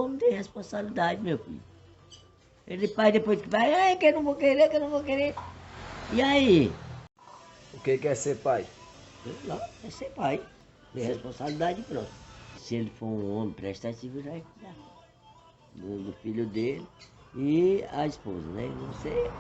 homem tem responsabilidade, meu filho. Ele pai depois que vai, ai, que eu não vou querer, que eu não vou querer. E aí? O que é ser pai? Sei lá, é ser pai. Tem responsabilidade pronto. Se ele for um homem, prestar esse serviço, vai cuidar do filho dele e a esposa, né? Você,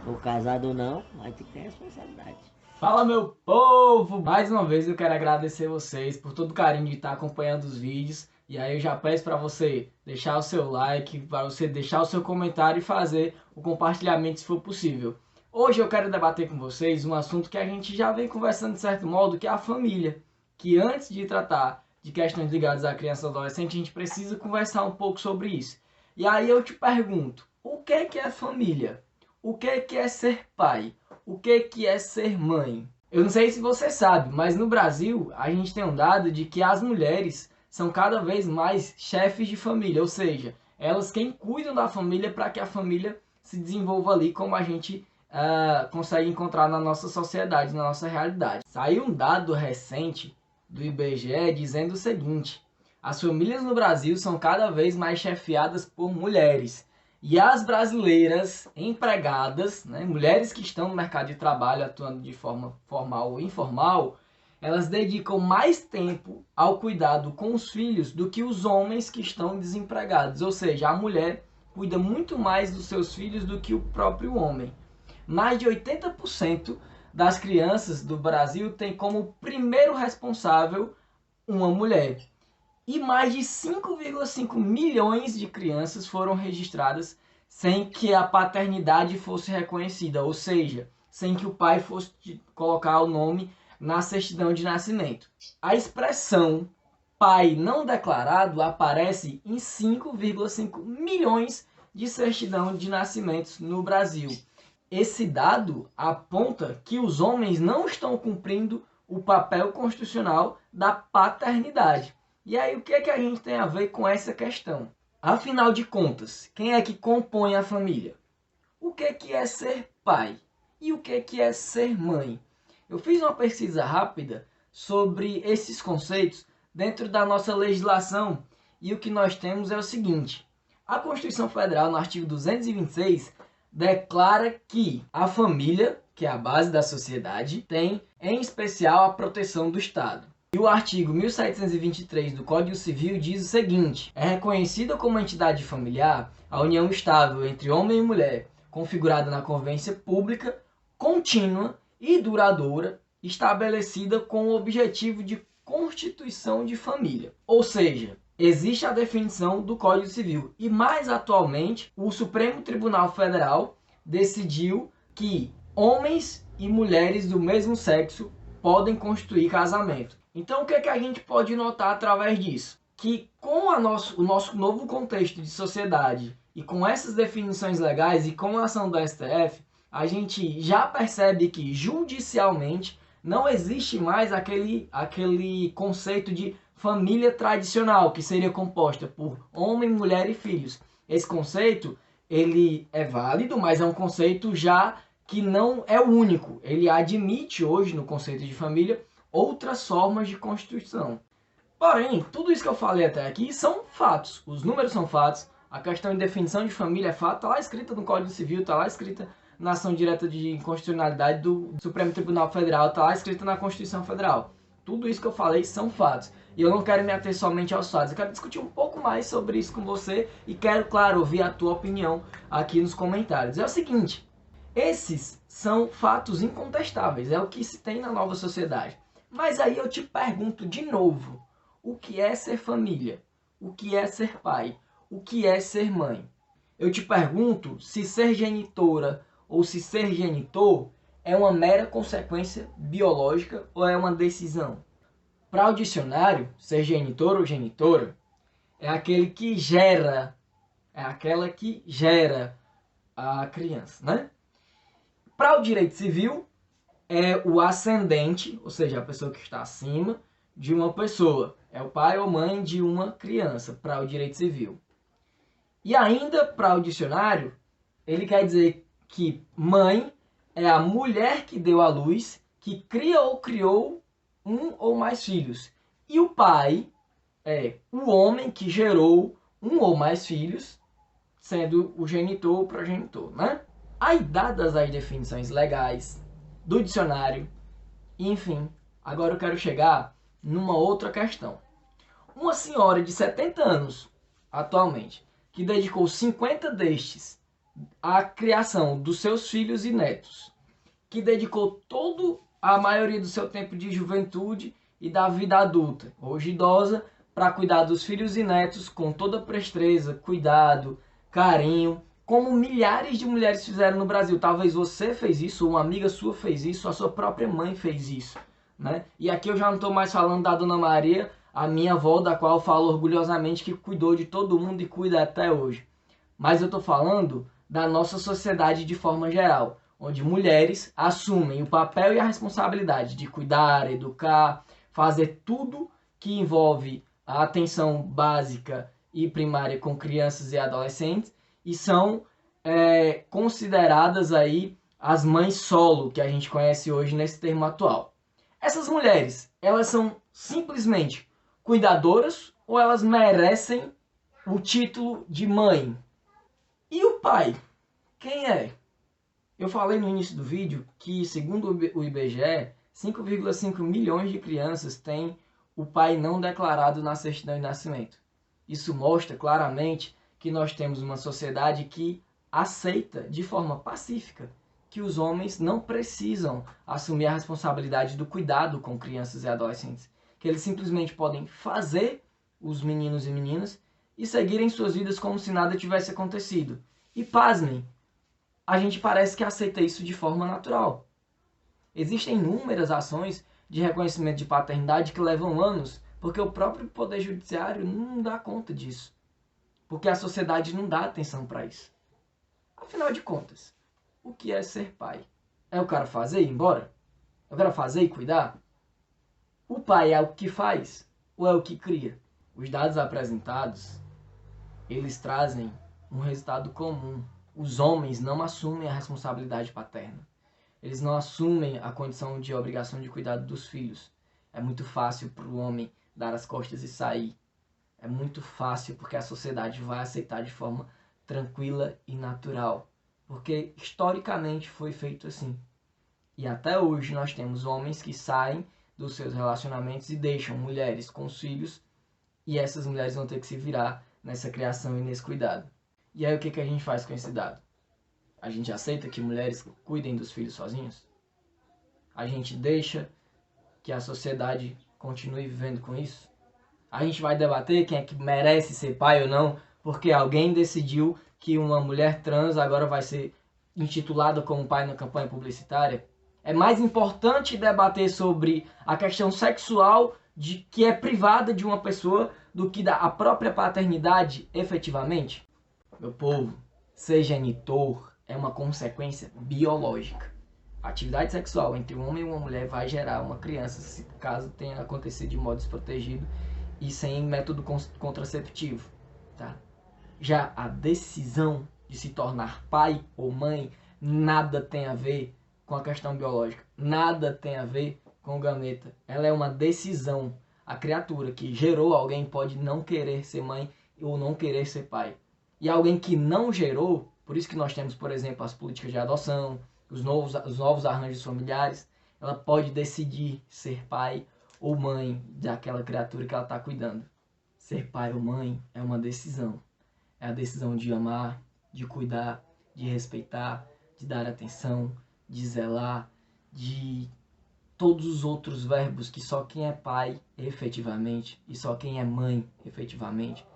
for casado ou não, vai ter que ter responsabilidade. Fala, meu povo! Mais uma vez eu quero agradecer vocês por todo o carinho de estar acompanhando os vídeos. E aí eu já peço para você deixar o seu like, para você deixar o seu comentário e fazer o compartilhamento se for possível. Hoje eu quero debater com vocês um assunto que a gente já vem conversando de certo modo, que é a família. Que antes de tratar de questões ligadas à criança e adolescente, a gente precisa conversar um pouco sobre isso. E aí eu te pergunto, o que é família? O que é ser pai? O que é ser mãe? Eu não sei se você sabe, mas no Brasil a gente tem um dado de que as mulheres são cada vez mais chefes de família, ou seja, elas quem cuidam da família para que a família se desenvolva ali como a gente consegue encontrar na nossa sociedade, na nossa realidade. Saiu um dado recente do IBGE dizendo o seguinte: as famílias no Brasil são cada vez mais chefiadas por mulheres. E as brasileiras empregadas, né, mulheres que estão no mercado de trabalho atuando de forma formal ou informal, elas dedicam mais tempo ao cuidado com os filhos do que os homens que estão desempregados. Ou seja, a mulher cuida muito mais dos seus filhos do que o próprio homem. Mais de 80% das crianças do Brasil tem como primeiro responsável uma mulher. E mais de 5,5 milhões de crianças foram registradas sem que a paternidade fosse reconhecida, ou seja, sem que o pai fosse colocar o nome na certidão de nascimento. A expressão pai não declarado aparece em 5,5 milhões de certidão de nascimentos no Brasil. Esse dado aponta que os homens não estão cumprindo o papel constitucional da paternidade. E aí, o que é que a gente tem a ver com essa questão? Afinal de contas, quem é que compõe a família? O que é ser pai? E o que é ser mãe? Eu fiz uma pesquisa rápida sobre esses conceitos dentro da nossa legislação e o que nós temos é o seguinte: a Constituição Federal, no artigo 226, declara que a família, que é a base da sociedade, tem em especial a proteção do Estado. E o artigo 1723 do Código Civil diz o seguinte: é reconhecida como entidade familiar a união estável entre homem e mulher, configurada na convivência pública, contínua e duradoura, estabelecida com o objetivo de constituição de família. Ou seja, existe a definição do Código Civil. E mais atualmente, o Supremo Tribunal Federal decidiu que homens e mulheres do mesmo sexo podem constituir casamento. Então, o que é que a gente pode notar através disso? Que com o nosso novo contexto de sociedade e com essas definições legais e com a ação do STF, a gente já percebe que judicialmente não existe mais aquele conceito de família tradicional, que seria composta por homem, mulher e filhos. Esse conceito, ele é válido, mas é um conceito já que não é o único. Ele admite hoje, no conceito de família, outras formas de constituição. Porém, tudo isso que eu falei até aqui são fatos. Os números são fatos. A questão de definição de família é fato. Está lá escrita no Código Civil, está lá escrita na ação direta de inconstitucionalidade do Supremo Tribunal Federal, está lá escrita na Constituição Federal. Tudo isso que eu falei são fatos. E eu não quero me ater somente aos fatos. Eu quero discutir um pouco mais sobre isso com você e quero, claro, ouvir a tua opinião aqui nos comentários. É o seguinte: esses são fatos incontestáveis, é o que se tem na nova sociedade. Mas aí eu te pergunto de novo, o que é ser família? O que é ser pai? O que é ser mãe? Eu te pergunto se ser genitora ou se ser genitor é uma mera consequência biológica ou é uma decisão. Para o dicionário, ser genitor ou genitora é aquele que gera, é aquela que gera a criança, né? Para o direito civil, é o ascendente, ou seja, a pessoa que está acima de uma pessoa. É o pai ou mãe de uma criança, para o direito civil. E ainda, para o dicionário, ele quer dizer que mãe é a mulher que deu à luz, que cria ou criou um ou mais filhos. E o pai é o homem que gerou um ou mais filhos, sendo o genitor ou progenitor, né? Aí, dadas as definições legais do dicionário, enfim, agora eu quero chegar numa outra questão. Uma senhora de 70 anos, atualmente, que dedicou 50 destes à criação dos seus filhos e netos, que dedicou toda a maioria do seu tempo de juventude e da vida adulta, hoje idosa, para cuidar dos filhos e netos com toda presteza, cuidado, carinho, como milhares de mulheres fizeram no Brasil. Talvez você fez isso, ou uma amiga sua fez isso, a sua própria mãe fez isso, né? E aqui eu já não estou mais falando da Dona Maria, a minha avó, da qual eu falo orgulhosamente que cuidou de todo mundo e cuida até hoje. Mas eu estou falando da nossa sociedade de forma geral, onde mulheres assumem o papel e a responsabilidade de cuidar, educar, fazer tudo que envolve a atenção básica e primária com crianças e adolescentes e são consideradas aí as mães solo, que a gente conhece hoje nesse termo atual. Essas mulheres, elas são simplesmente cuidadoras ou elas merecem o título de mãe? E o pai? Quem é? Eu falei no início do vídeo que, segundo o IBGE, 5,5 milhões de crianças têm o pai não declarado na certidão de nascimento. Isso mostra claramente que nós temos uma sociedade que aceita de forma pacífica que os homens não precisam assumir a responsabilidade do cuidado com crianças e adolescentes, que eles simplesmente podem fazer os meninos e meninas e seguirem suas vidas como se nada tivesse acontecido. E pasmem, a gente parece que aceita isso de forma natural. Existem inúmeras ações de reconhecimento de paternidade que levam anos, porque o próprio Poder Judiciário não dá conta disso. Porque a sociedade não dá atenção para isso. Afinal de contas, o que é ser pai? É o cara fazer e ir embora? É o cara fazer e cuidar? O pai é o que faz ou é o que cria? Os dados apresentados, eles trazem um resultado comum. Os homens não assumem a responsabilidade paterna. Eles não assumem a condição de obrigação de cuidado dos filhos. É muito fácil para o homem dar as costas e sair. É muito fácil porque a sociedade vai aceitar de forma tranquila e natural. Porque historicamente foi feito assim. E até hoje nós temos homens que saem dos seus relacionamentos e deixam mulheres com os filhos. E essas mulheres vão ter que se virar nessa criação e nesse cuidado. E aí o que a gente faz com esse dado? A gente aceita que mulheres cuidem dos filhos sozinhos? A gente deixa que a sociedade continue vivendo com isso? A gente vai debater quem é que merece ser pai ou não, porque alguém decidiu que uma mulher trans agora vai ser intitulada como pai na campanha publicitária? É mais importante debater sobre a questão sexual que é privada de uma pessoa do que a própria paternidade efetivamente? Meu povo, ser genitor é uma consequência biológica. A atividade sexual entre um homem e uma mulher vai gerar uma criança, se caso tenha acontecido de modo desprotegido e sem método contraceptivo, tá? Já a decisão de se tornar pai ou mãe nada tem a ver com a questão biológica, nada tem a ver com o gameta. Ela é uma decisão. A criatura que gerou alguém pode não querer ser mãe ou não querer ser pai. E alguém que não gerou, por isso que nós temos, por exemplo, as políticas de adoção, os novos arranjos familiares, ela pode decidir ser pai ou mãe daquela criatura que ela está cuidando. Ser pai ou mãe é uma decisão. É a decisão de amar, de cuidar, de respeitar, de dar atenção, de zelar, de todos os outros verbos que só quem é pai efetivamente e só quem é mãe efetivamente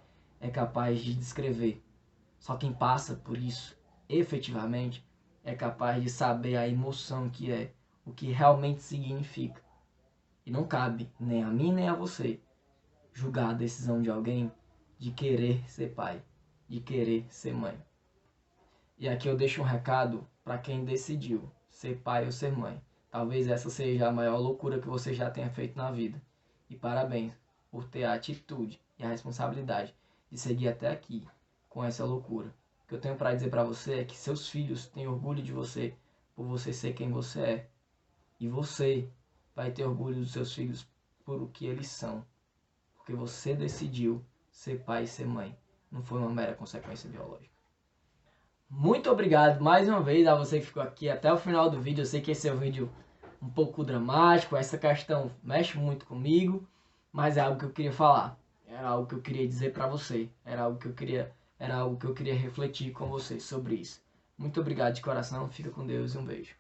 é capaz de descrever. Só quem passa por isso efetivamente é capaz de saber a emoção que é, o que realmente significa. E não cabe nem a mim nem a você julgar a decisão de alguém de querer ser pai, de querer ser mãe. E aqui eu deixo um recado para quem decidiu ser pai ou ser mãe. Talvez essa seja a maior loucura que você já tenha feito na vida. E parabéns por ter a atitude e a responsabilidade de seguir até aqui com essa loucura. O que eu tenho para dizer para você é que seus filhos têm orgulho de você por você ser quem você é. E você vai ter orgulho dos seus filhos por o que eles são. porque você decidiu ser pai e ser mãe. Não foi uma mera consequência biológica. Muito obrigado mais uma vez a você que ficou aqui até o final do vídeo. Eu sei que esse é um vídeo um pouco dramático, essa questão mexe muito comigo, mas é algo que eu queria falar. Era algo que eu queria dizer para você. Era algo que eu queria refletir com você sobre isso. Muito obrigado de coração, fica com Deus e um beijo.